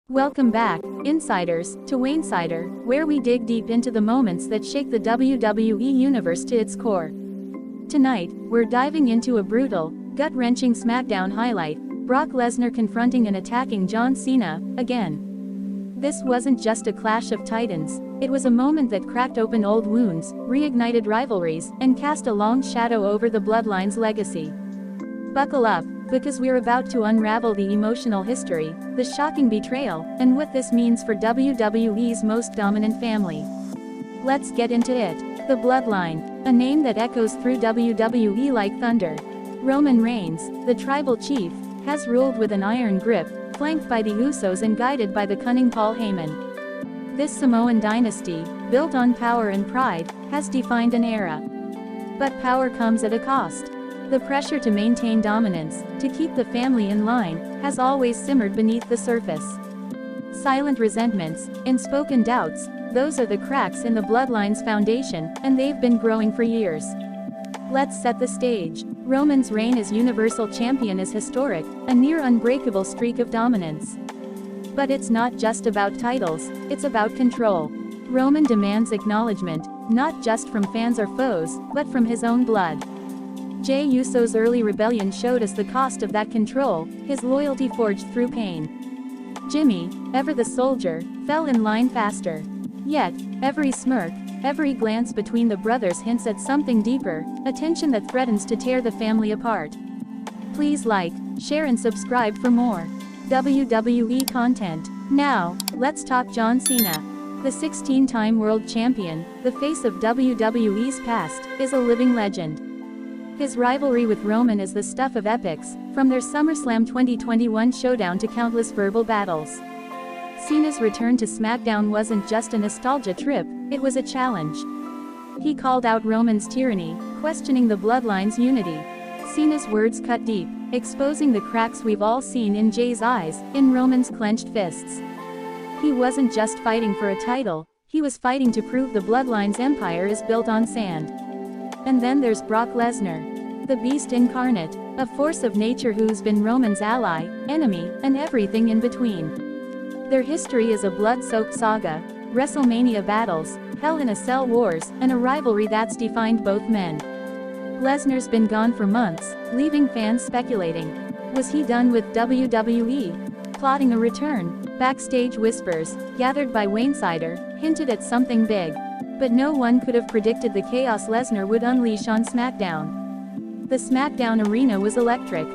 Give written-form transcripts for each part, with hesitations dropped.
Welcome back, insiders, to Wainsider, where we dig deep into the moments that shake the WWE Universe to its core. Tonight, we're diving into a brutal, gut-wrenching SmackDown highlight, Brock Lesnar confronting and attacking John Cena, again. This wasn't just a clash of titans, it was a moment that cracked open old wounds, reignited rivalries, and cast a long shadow over the Bloodline's legacy. Buckle up, because we're about to unravel the emotional history, the shocking betrayal, and what this means for WWE's most dominant family. Let's get into it. The Bloodline, a name that echoes through WWE like thunder. Roman Reigns, the tribal chief, has ruled with an iron grip, flanked by the Usos and guided by the cunning Paul Heyman. This Samoan dynasty, built on power and pride, has defined an era. But power comes at a cost. The pressure to maintain dominance, to keep the family in line, has always simmered beneath the surface. Silent resentments, unspoken doubts, those are the cracks in the Bloodline's foundation, and they've been growing for years. Let's set the stage. Roman's reign as Universal Champion is historic, a near unbreakable streak of dominance. But it's not just about titles, it's about control. Roman demands acknowledgement, not just from fans or foes, but from his own blood. Jey Uso's early rebellion showed us the cost of that control, his loyalty forged through pain. Jimmy, ever the soldier, fell in line faster. Yet, every smirk, every glance between the brothers hints at something deeper, a tension that threatens to tear the family apart. Please like, share and subscribe for more WWE content. Now, let's talk John Cena. The 16-time world champion, the face of WWE's past, is a living legend. His rivalry with Roman is the stuff of epics, from their SummerSlam 2021 showdown to countless verbal battles. Cena's return to SmackDown wasn't just a nostalgia trip, it was a challenge. He called out Roman's tyranny, questioning the Bloodline's unity. Cena's words cut deep, exposing the cracks we've all seen in Jey's eyes, in Roman's clenched fists. He wasn't just fighting for a title, he was fighting to prove the Bloodline's empire is built on sand. And then there's Brock Lesnar, the beast incarnate, a force of nature who's been Roman's ally, enemy, and everything in between. Their history is a blood-soaked saga, WrestleMania battles, Hell in a Cell wars, and a rivalry that's defined both men. Lesnar's been gone for months, leaving fans speculating. Was he done with WWE? Plotting a return? Backstage whispers, gathered by Wainsider, hinted at something big. But no one could have predicted the chaos Lesnar would unleash on SmackDown. The SmackDown arena was electric.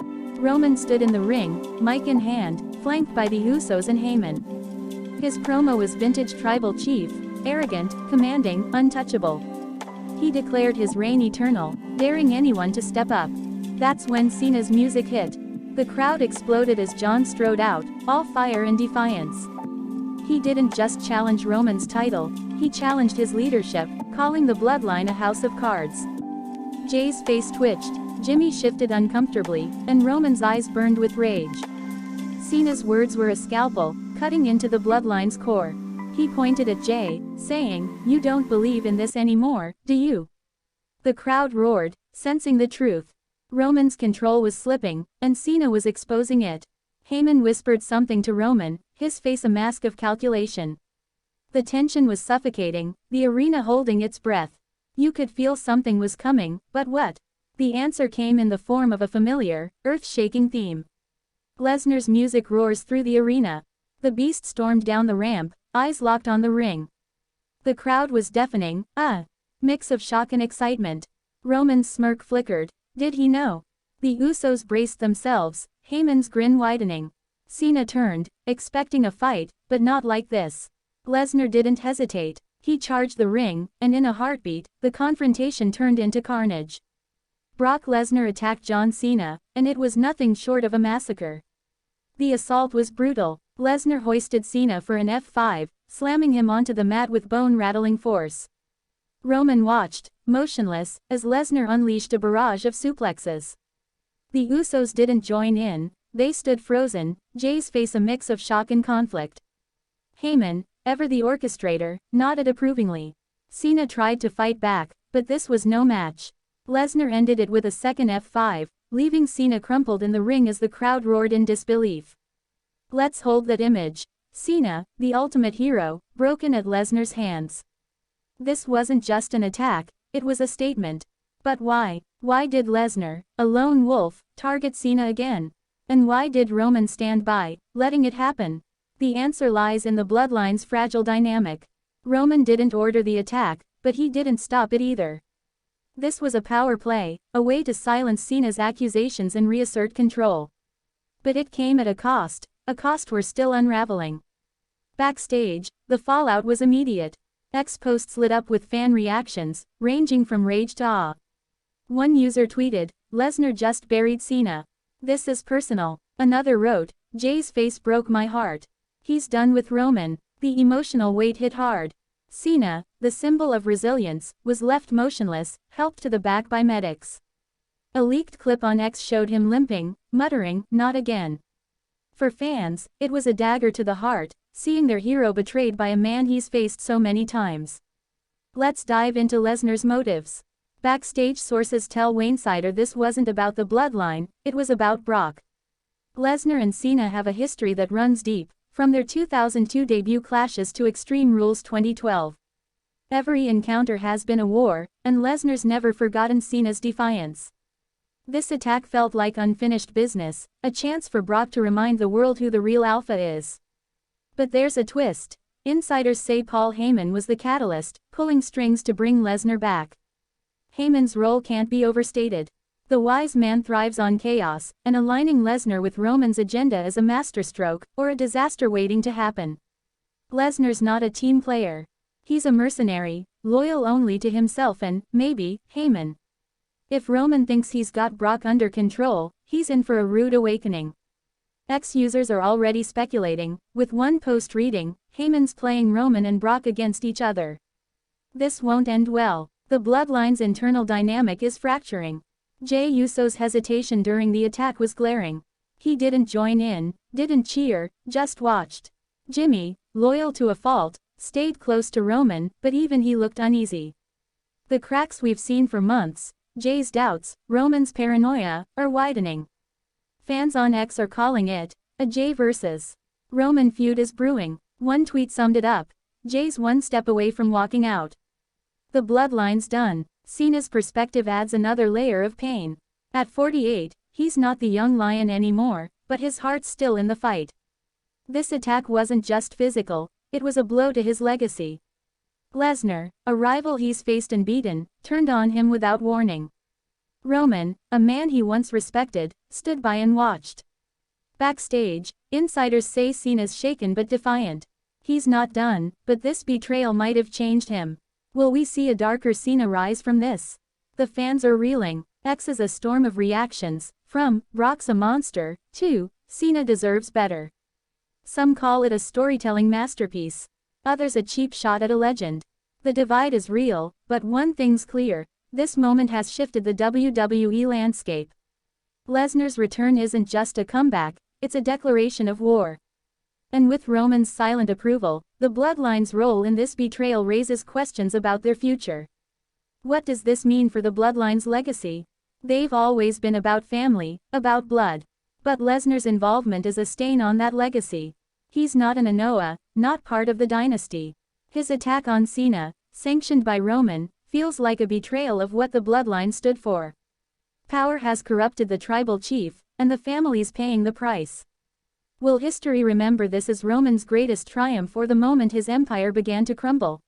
Roman stood in the ring, mic in hand, flanked by the Usos and Heyman. His promo was vintage tribal chief, arrogant, commanding, untouchable. He declared his reign eternal, daring anyone to step up. That's when Cena's music hit. The crowd exploded as John strode out, all fire and defiance. He didn't just challenge Roman's title, he challenged his leadership, calling the Bloodline a house of cards. Jey's face twitched, Jimmy shifted uncomfortably, and Roman's eyes burned with rage. Cena's words were a scalpel, cutting into the Bloodline's core. He pointed at Jey, saying, "You don't believe in this anymore, do you?" The crowd roared, sensing the truth. Roman's control was slipping, and Cena was exposing it. Heyman whispered something to Roman, his face a mask of calculation. The tension was suffocating, the arena holding its breath. You could feel something was coming, but what? The answer came in the form of a familiar, earth-shaking theme. Lesnar's music roars through the arena. The beast stormed down the ramp, eyes locked on the ring. The crowd was deafening, a mix of shock and excitement. Roman's smirk flickered. Did he know? The Usos braced themselves, Heyman's grin widening. Cena turned, expecting a fight, but not like this. Lesnar didn't hesitate. He charged the ring, and in a heartbeat, the confrontation turned into carnage. Brock Lesnar attacked John Cena, and it was nothing short of a massacre. The assault was brutal. Lesnar hoisted Cena for an F5, slamming him onto the mat with bone-rattling force. Roman watched, motionless, as Lesnar unleashed a barrage of suplexes. The Usos didn't join in, they stood frozen, Jey's face a mix of shock and conflict. Heyman, ever the orchestrator, nodded approvingly. Cena tried to fight back, but this was no match. Lesnar ended it with a second F5, leaving Cena crumpled in the ring as the crowd roared in disbelief. Let's hold that image. Cena, the ultimate hero, broken at Lesnar's hands. This wasn't just an attack, it was a statement. But why? Why did Lesnar, a lone wolf, target Cena again? And why did Roman stand by, letting it happen? The answer lies in the Bloodline's fragile dynamic. Roman didn't order the attack, but he didn't stop it either. This was a power play, a way to silence Cena's accusations and reassert control. But it came at a cost we're still unraveling. Backstage, the fallout was immediate. X posts lit up with fan reactions, ranging from rage to awe. One user tweeted, "Lesnar just buried Cena. This is personal." Another wrote, "Jay's face broke my heart. He's done with Roman." The emotional weight hit hard. Cena, the symbol of resilience, was left motionless, helped to the back by medics. A leaked clip on X showed him limping, muttering, "Not again." For fans, it was a dagger to the heart, seeing their hero betrayed by a man he's faced so many times. Let's dive into Lesnar's motives. Backstage sources tell Wainsider this wasn't about the Bloodline, it was about Brock. Lesnar and Cena have a history that runs deep, from their 2002 debut clashes to Extreme Rules 2012. Every encounter has been a war, and Lesnar's never forgotten Cena's defiance. This attack felt like unfinished business, a chance for Brock to remind the world who the real alpha is. But there's a twist. Insiders say Paul Heyman was the catalyst, pulling strings to bring Lesnar back. Heyman's role can't be overstated. The wise man thrives on chaos, and aligning Lesnar with Roman's agenda is a masterstroke, or a disaster waiting to happen. Lesnar's not a team player. He's a mercenary, loyal only to himself and, maybe, Heyman. If Roman thinks he's got Brock under control, he's in for a rude awakening. X users are already speculating, with one post reading, "Heyman's playing Roman and Brock against each other." This won't end well. The Bloodline's internal dynamic is fracturing. Jey Uso's hesitation during the attack was glaring. He didn't join in, didn't cheer, just watched. Jimmy, loyal to a fault, stayed close to Roman, but even he looked uneasy. The cracks we've seen for months, Jey's doubts, Roman's paranoia, are widening. Fans on X are calling it a Jey versus Roman feud is brewing. One tweet summed it up. Jey's one step away from walking out. The Bloodline's done. Cena's perspective adds another layer of pain. At 48, he's not the young lion anymore, but his heart's still in the fight. This attack wasn't just physical, it was a blow to his legacy. Lesnar, a rival he's faced and beaten, turned on him without warning. Roman, a man he once respected, stood by and watched. Backstage, insiders say Cena's shaken but defiant. He's not done, but this betrayal might have changed him. Will we see a darker Cena rise from this? The fans are reeling. X is a storm of reactions, from "Brock's a monster" to "Cena deserves better." Some call it a storytelling masterpiece. Others a cheap shot at a legend. The divide is real, but one thing's clear. This moment has shifted the WWE landscape. Lesnar's return isn't just a comeback, it's a declaration of war. And with Roman's silent approval, the Bloodline's role in this betrayal raises questions about their future. What does this mean for the Bloodline's legacy? They've always been about family, about blood. But Lesnar's involvement is a stain on that legacy. He's not an Anoa, not part of the dynasty. His attack on Cena, sanctioned by Roman, feels like a betrayal of what the Bloodline stood for. Power has corrupted the tribal chief, and the family's paying the price. Will history remember this as Roman's greatest triumph or the moment his empire began to crumble?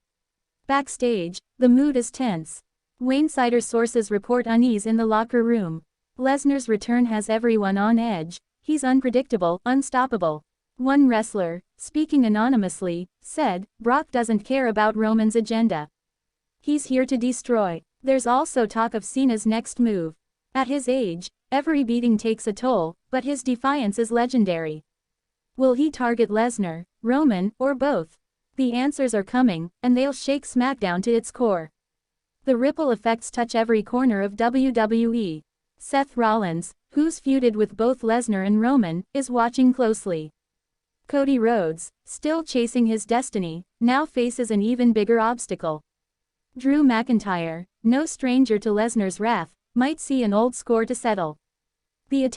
Backstage, the mood is tense. Wainsider sources report unease in the locker room. Lesnar's return has everyone on edge. He's unpredictable, unstoppable. One wrestler, speaking anonymously, said, "Brock doesn't care about Roman's agenda. He's here to destroy." There's also talk of Cena's next move. At his age, every beating takes a toll, but his defiance is legendary. Will he target Lesnar, Roman, or both? The answers are coming, and they'll shake SmackDown to its core. The ripple effects touch every corner of WWE. Seth Rollins, who's feuded with both Lesnar and Roman, is watching closely. Cody Rhodes, still chasing his destiny, now faces an even bigger obstacle. Drew McIntyre, no stranger to Lesnar's wrath, might see an old score to settle. The